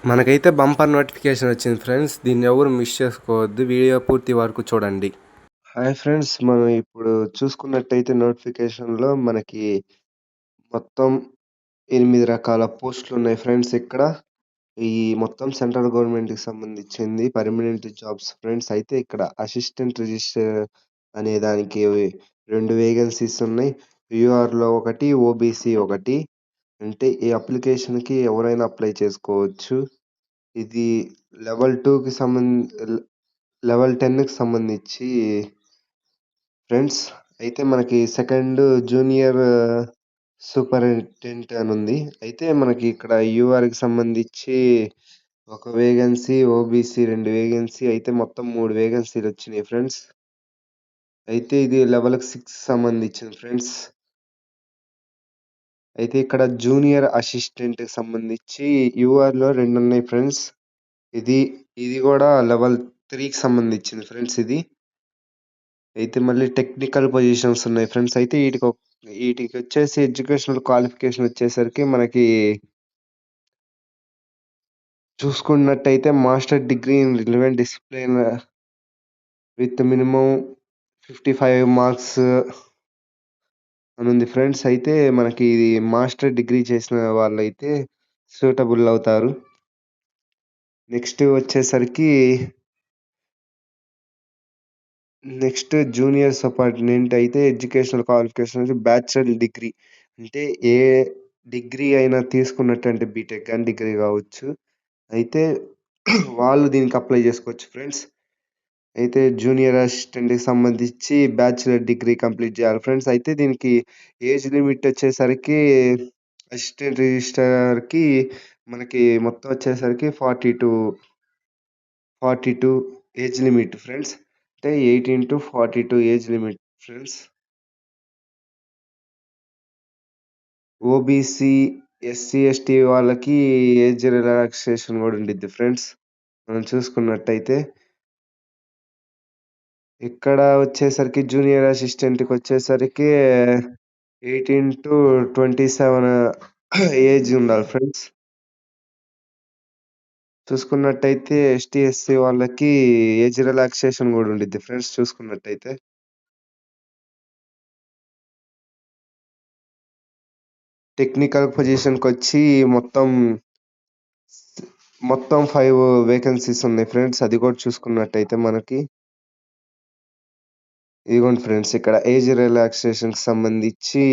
మనకైతే bumper notification వచ్చింది friends. దీన్ని ఎవరు మిస్ చేసుకోవద్దు. వీడియో పూర్తి వరకు చూడండి. హాయ్ ఫ్రెండ్స్, మనం ఇప్పుడు చూసుకున్నట్టయితే నోటిఫికేషన్లో మనకి మొత్తం 8 రకాల పోస్టులు ఉన్నాయి ఫ్రెండ్స్. ఇక్కడ ఈ మొత్తం సెంట్రల్ గవర్నమెంట్కి సంబంధించింది పర్మనెంట్ జాబ్స్ ఫ్రెండ్స్. అయితే ఇక్కడ అసిస్టెంట్ రిజిస్టర్ అనే దానికి 2 వేకెన్సీస్ ఉన్నాయి. యూఆర్లో ఒకటి, ఓబీసీ ఒకటి. అంటే ఈ అప్లికేషన్కి ఎవరైనా అప్లై చేసుకోవచ్చు. ఇది లెవెల్ 2కి లెవెల్ 10కి సంబంధించి ఫ్రెండ్స్. అయితే మనకి సెకండ్ జూనియర్ సూపరింటెండెంట్ అని ఉంది. అయితే మనకి ఇక్కడ యూఆర్కి సంబంధించి ఒక వేకెన్సీ, ఓబీసీ 2 వేకెన్సీ, అయితే మొత్తం 3 వేకెన్సీలు వచ్చినాయి ఫ్రెండ్స్. అయితే ఇది లెవెల్ 6 సంబంధించింది ఫ్రెండ్స్. అయితే ఇక్కడ జూనియర్ అసిస్టెంట్కి సంబంధించి యూఆర్లో 2 ఉన్నాయి ఫ్రెండ్స్. ఇది కూడా లెవెల్ 3కి సంబంధించింది ఫ్రెండ్స్. ఇది అయితే మళ్ళీ టెక్నికల్ పొజిషన్స్ ఉన్నాయి ఫ్రెండ్స్. అయితే వీటికి వచ్చేసి ఎడ్యుకేషనల్ క్వాలిఫికేషన్ వచ్చేసరికి మనకి చూసుకున్నట్టయితే master degree in relevant discipline with minimum 55 marks అని ఉంది ఫ్రెండ్స్. అయితే మనకి ఇది మాస్టర్ డిగ్రీ చేసిన వాళ్ళైతే సూటబుల్ అవుతారు. నెక్స్ట్ వచ్చేసరికి జూనియర్ సబార్డినేట్ అయితే ఎడ్యుకేషనల్ క్వాలిఫికేషన్ వచ్చి బ్యాచిలర్ డిగ్రీ. అంటే ఏ డిగ్రీ అయినా తీసుకున్నట్టంటే బీటెక్ కానీ డిగ్రీ కావచ్చు. అయితే వాళ్ళు దీనికి అప్లై చేసుకోవచ్చు ఫ్రెండ్స్. అయితే జూనియర్ అసిస్టెంట్కి సంబంధించి బ్యాచిలర్ డిగ్రీ కంప్లీట్ చేయాలి ఫ్రెండ్స్. అయితే దీనికి ఏజ్ లిమిట్ వచ్చేసరికి అసిస్టెంట్ రిజిస్టర్కి మనకి మొత్తం వచ్చేసరికి 42 ఏజ్ లిమిట్ ఫ్రెండ్స్. అంటే 18 to 42 age limit friends. OBC, SC, ST వాళ్ళకి ఏజ్ రిలాక్సేషన్ కూడా ఉండిద్ది ఫ్రెండ్స్. మనం చూసుకున్నట్టయితే ఇక్కడ వచ్చేసరికి జూనియర్ అసిస్టెంట్కి వచ్చేసరికి 18 to 27 ఏజ్ ఉండాలి ఫ్రెండ్స్. చూసుకున్నట్టయితే ఎస్టీ, ఎస్సీ వాళ్ళకి ఏజ్ రిలాక్సేషన్ కూడా ఉండిద్ది ఫ్రెండ్స్. చూసుకున్నట్టయితే టెక్నికల్ పొజిషన్కి వచ్చి మొత్తం 5 వేకెన్సీస్ ఉన్నాయి ఫ్రెండ్స్. అది కూడా చూసుకున్నట్టయితే మనకి ఇదిగోండి ఫ్రెండ్స్, ఇక్కడ ఏజ్ రిలాక్సేషన్కి సంబంధించి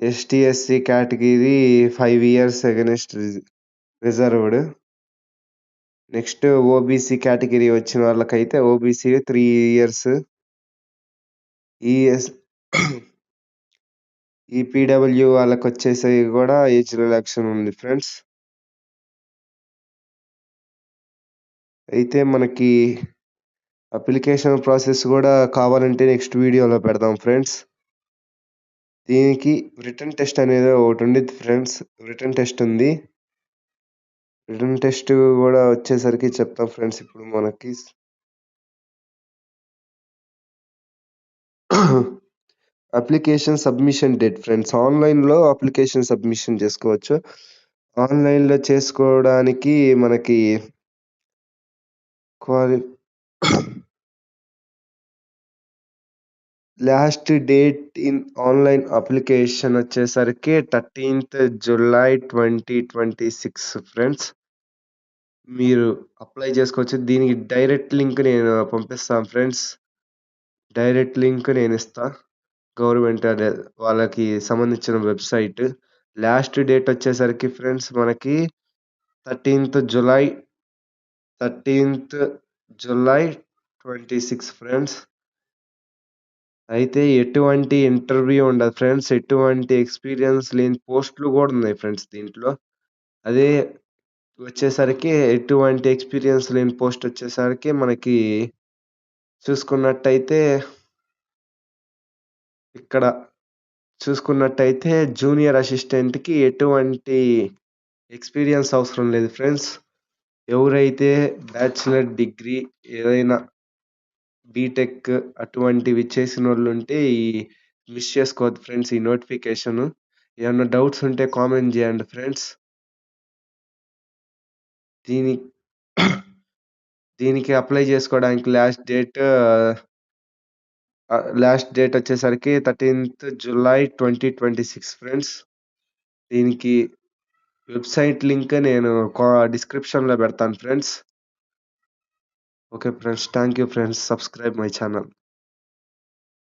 ST, SC category 5 years against reserved. Next OBC category వచ్చిన వాళ్ళకైతే ఓబీసీ 3 years. ఈ పీడబ్ల్యూ వాళ్ళకి వచ్చేసి కూడా ఏజ్ రిలాక్సేషన్ ఉంది ఫ్రెండ్స్. అయితే మనకి అప్లికేషన్ ప్రాసెస్ కూడా కావాలంటే నెక్స్ట్ వీడియోలో పెడదాం ఫ్రెండ్స్. దీనికి రిటన్ టెస్ట్ అనేది ఒకటి ఉండిద్ది ఫ్రెండ్స్. రిటన్ టెస్ట్ ఉంది. రిటన్ టెస్ట్ కూడా వచ్చేసరికి చెప్తాం ఫ్రెండ్స్. ఇప్పుడు మనకి అప్లికేషన్ సబ్మిషన్ డేట్ ఫ్రెండ్స్. ఆన్లైన్లో అప్లికేషన్ సబ్మిషన్ చేసుకోవచ్చు. ఆన్లైన్లో చేసుకోవడానికి మనకి last date in online application వచ్చేసరికి 13th July 2026 ఫ్రెండ్స్. మీరు అప్లై చేసుకోవచ్చు. దీనికి డైరెక్ట్ లింక్ నేను పంపిస్తాను ఫ్రెండ్స్. డైరెక్ట్ లింక్ నేను ఇస్తాను. గవర్నమెంట్ అదే వాళ్ళకి సంబంధించిన వెబ్సైట్. లాస్ట్ డేట్ వచ్చేసరికి ఫ్రెండ్స్ మనకి 13th July 26 ఫ్రెండ్స్. అయితే ఎటువంటి ఇంటర్వ్యూ ఉండదు ఫ్రెండ్స్. ఎటువంటి ఎక్స్పీరియన్స్ లేని పోస్టులు కూడా ఉన్నాయి ఫ్రెండ్స్ దీంట్లో. అదే వచ్చేసరికి ఎటువంటి ఎక్స్పీరియన్స్ లేని పోస్ట్ వచ్చేసరికి మనకి చూసుకున్నట్టయితే ఇక్కడ చూసుకున్నట్టయితే జూనియర్ అసిస్టెంట్కి ఎటువంటి ఎక్స్పీరియన్స్ అవసరం లేదు ఫ్రెండ్స్. ఎవరైతే బ్యాచిలర్ డిగ్రీ ఏదైనా బీటెక్ అటువంటివి చేసిన వాళ్ళు ఉంటే మిస్ చేసుకోవద్దు ఫ్రెండ్స్ ఈ నోటిఫికేషన్. ఏమన్నా డౌట్స్ ఉంటే కామెంట్ చేయండి ఫ్రెండ్స్. దీని దీనికి అప్లై జేసుకోవడానికి లాస్ట్ డేట్ వచ్చేసరికి 13థ్ జులై 2026 ఫ్రెండ్స్. దీనికి వెబ్‌సైట్ లింక్ నేను డిస్క్రిప్షన్‌లో పెడతాను friends. Okay friends. Thank you friends. Subscribe my channel.